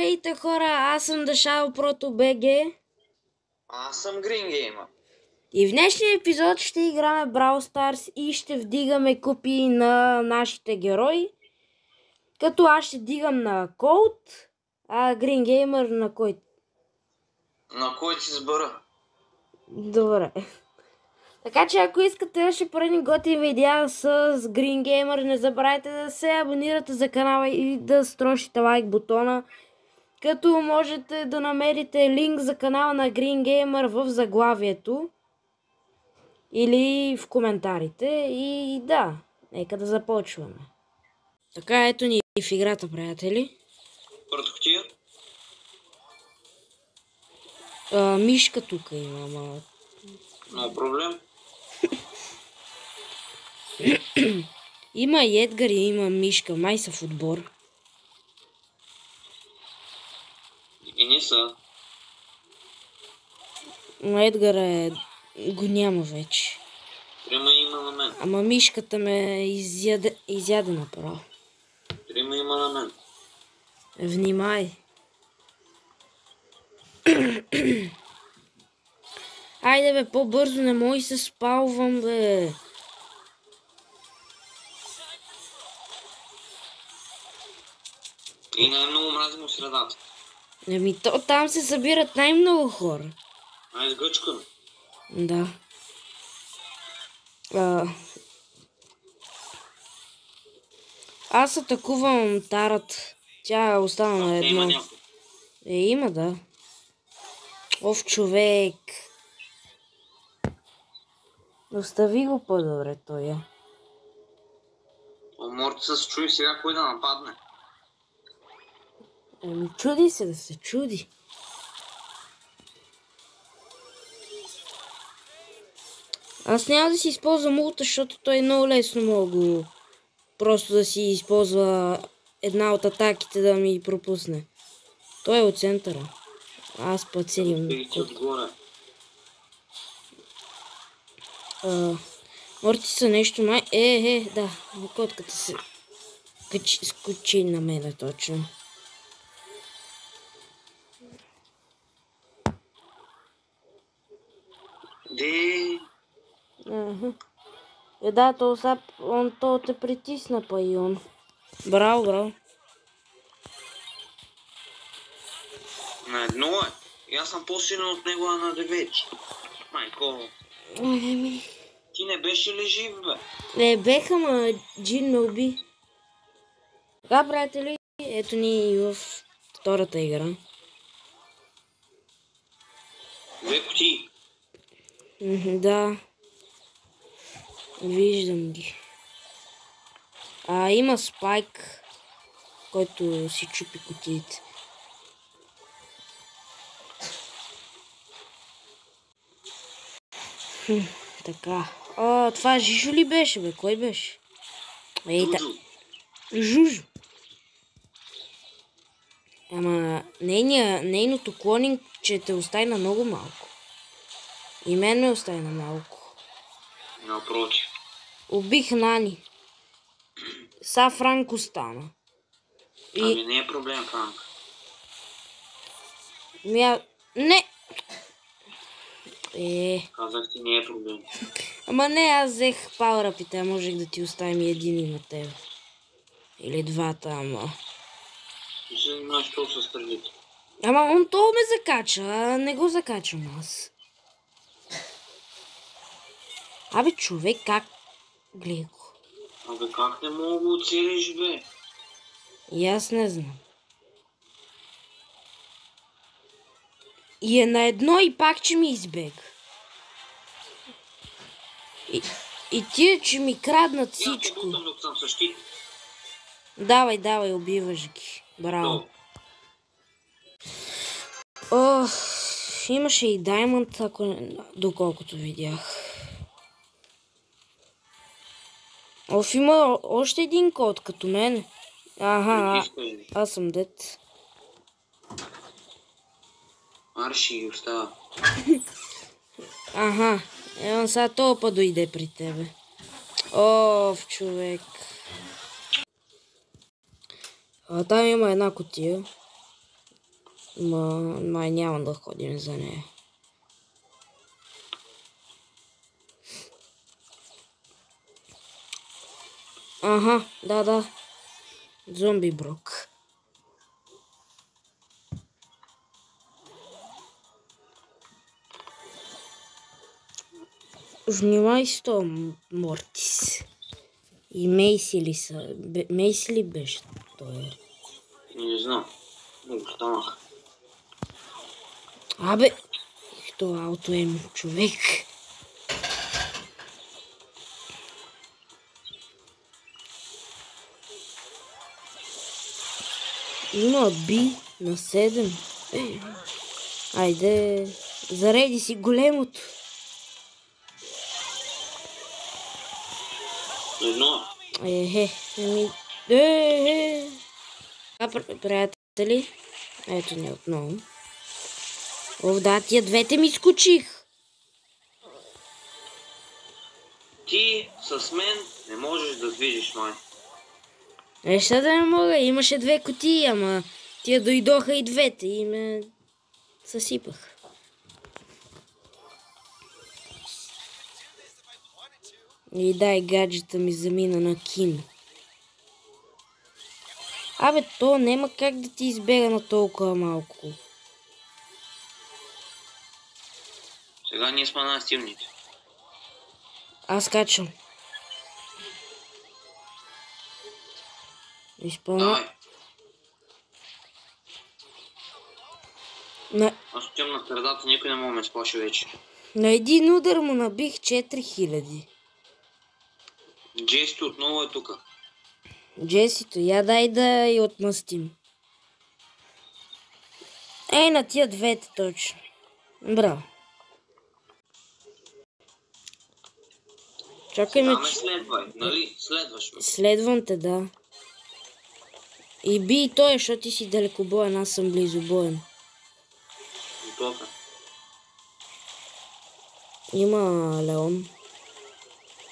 Здравейте хора, аз съм Дашао Прото БГ. Аз съм Green Gamer. И в днешния епизод ще играме Brawl Stars и ще вдигаме купи на нашите герои. Като аз ще дигам на Colt, а Green Gamer на кой? На кой си сбъра? Добре. Така че ако искате още поредни готини видеа с Green Gamer, не забравяйте да се абонирате за канала и да строшите лайк бутона. Като можете да намерите линк за канала на Green Gamer в заглавието или в коментарите. И да, нека да започваме. Така, ето ни в играта, приятели. Първата кутия? Мишка тук има, ама... Много проблем. Има и Едгар и има Мишка, май са в отбор. И не са. Но Едгар го няма вече. Трима има на мен. Ама Мишката ме изяде направо. Трима има на мен. Внимай. Айде бе, по-бързо, не мога и се спалвам, бе. И най-много мразим средата. Еми, там се събират най-много хора. Изгъчкано. Да. Аз атакувам Тарат. Тя остана на едно. Има, да. Ов, човек. Остави го по-добре той. Морти се чуи сега кой да нападне. Еми, чуди се да се чуди. Аз няма да си използвам улта, защото той много лесно мога просто да си използва една от атаките да ми пропусне. Той е от центъра. Аз пацелим. Морти са нещо май... Да. Котката се скочи на мене точно. Да, то те притисна, па и он. Браво. На едно е. И аз съм по-силен от него на 9. Майко. Ти не беше ли жив, бе? Не бех, ама Джин ме уби. Така, приятели, ето ни и в втората игра. Две кутии. Да. Виждам ги. Има Спайк, който си чупи кутиите. Така. Това Жижо ли беше, бе? Кой беше? Жужо. Ама нейното клонинг, че те остави на много малко. И мен ме остави на малко. Напротив. Убих Нани. Са Франк остана. Ами не е проблем, Франк. Не! Казах ти, не е проблем. Ама не, аз взех пауъръпите, можех да ти оставим един и на тебе. Или двата, ама... Ти се занимаваш толкова с стрелите. Ама он то ме закача, а не го закачам аз. Абе, човек, как? Гледай го. Абе, как не мога да оцелиш, бе? И аз не знам. И е на едно и пак, че ми избега. И тия, че ми краднат всичко. Давай, убиваш ги. Браво. Имаше и Даймонд, доколкото видях. Има още един код като мен. Аз съм дет. Арши ги остава. Ева сега този път дойде при тебе. Човек. Там има една кутия. Май няма да ходим за нея. Аха, да. Зомби Брок. Внимай с то, Мортис. И Мейси ли са? Мейси ли беше той? Не знам. Много станах. Абе, то ауто е човек. Има би на 7. Айде, зареди си големото. Едно. Приятели, ето ни отново. Да, тия двете ми скочих. Ти с мен не можеш да движиш, май. Ще да не мога, имаше 2 кутии, ама тия дойдоха и двете и ме съсипах. И дай гаджета ми замина на кино. Абе, то няма как да ти избега на толкова малко. Сега ние сме най-силните. Аз качвам. Изпълня. Аз отивам на средата, никой не мога да ме сплаши вече. На един удар му набих 4000. Джесито отново е тука. Джесито, я дай да я отмъстим. На тия двете точно. Браво. Чакай ме. Следвай, нали? Следваш ме. Следвам те, да. И би и той, защото ти си далекобоен, аз съм близобоен. Тока. Има Леон.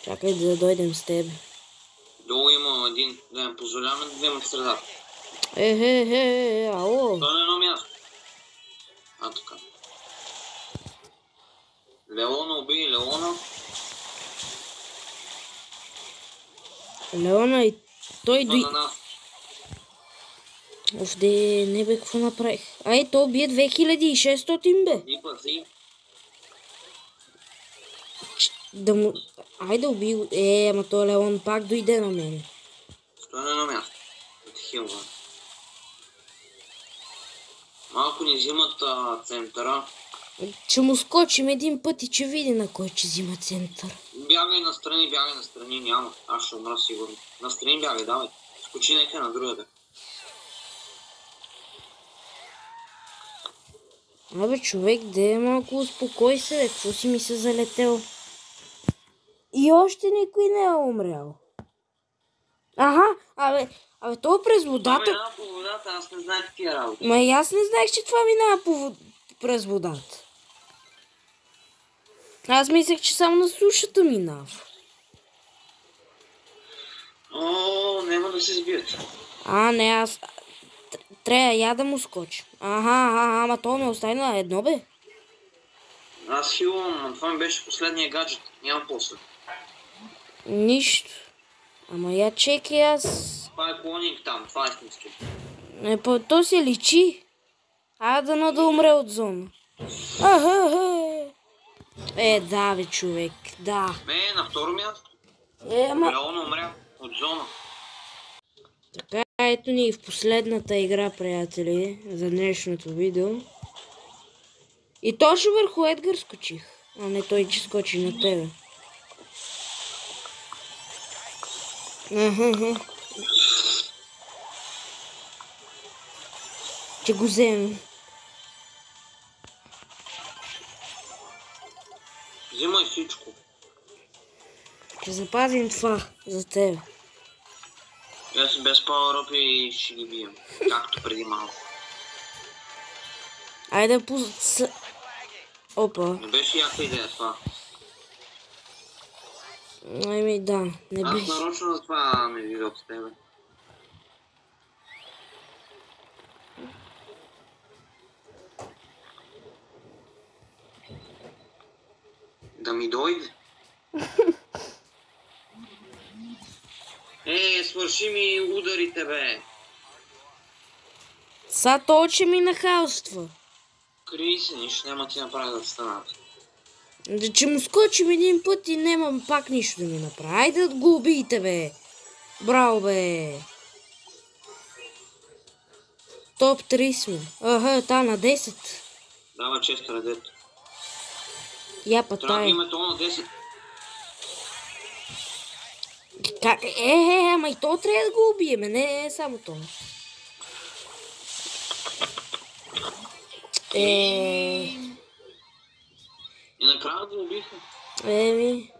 Чакай да дойдем с теб. Долу има един, да им позволяваме да вземат средата. Ало. Това е едно място. Така. Леона уби Леона. Леона и той дой... не бе, какво направих? То бие 2600 бе. Дипа си. Да му... Айде уби го. Ама той Леон пак дойде на мене. Стой на едно място. Да ти хилва. Малко ни взимат центъра. Че му скочим един път и че види на кой че взима център. Бягай настрани, няма. Аз ще умра сигурно. Настрани бягай, давай. Скочи нека на другата. Абе, човек, де малко успокой се, бе. Какво си ми се залетел? И още никой не е умрял. Абе, това през водата... Това минава по водата, аз не знаех тия работи. Ма и аз не знаех, че това минава през водата. Аз мислех, че само на сушата минава. Няма да се сбият. Не, аз... Трябва я да му скоча. Ама то ме остави на едно, бе. Аз хилвам, но това ми беше последния гаджет. Няма после. Нищо. Ама я чекай аз... Това е клоник там, това е истински. То се личи. Дано да умре от зона. Да, бе, човек, да. На второ място. Леон умря от зона. Така, ето ни и в последната игра, приятели, за днешното видео. И точно върху Едгар скочих. Не, той че скочи на тебе. Ще го вземем. Взимай всичко. Ще запазим това за тебе. Аз без пауър-up и ще ги бием. Както преди малко. Айде Опа. Не беше яка идея това. Да, не беше. Аз нарочно за това ме видях с тебе. ми дойде. Свърши ми ударите, бе. Са то, че ми нахалства. Крий се, нищо няма ти направи да станат. Че му скочим един път и нямам пак нищо да ми направи. Айде да го убийте, бе. Браво, бе. Топ 3 сме. Та на 10. Дава чест редет. Я Трябва да пътай. имаме то на 10. Ама и то трябва да го убиеме, не само то. И накрая го убиха. Еми.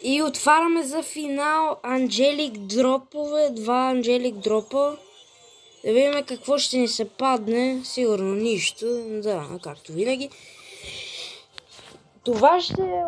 И отваряме за финал Анджелик дропове, 2 Анджелик дропа. Да видим какво ще ни се падне. Сигурно нищо. Да, както винаги. Това ще е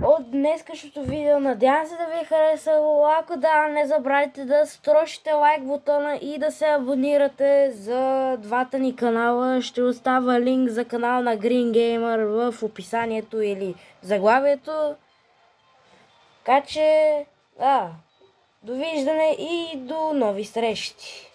от днескашното видео. Надявам се да ви е харесало. Ако да, не забравяйте да строшите лайк бутона и да се абонирате за двата ни канала. Ще оставя линк за канал на Green Gamer в описанието или заглавието. Така че, довиждане и до нови срещи!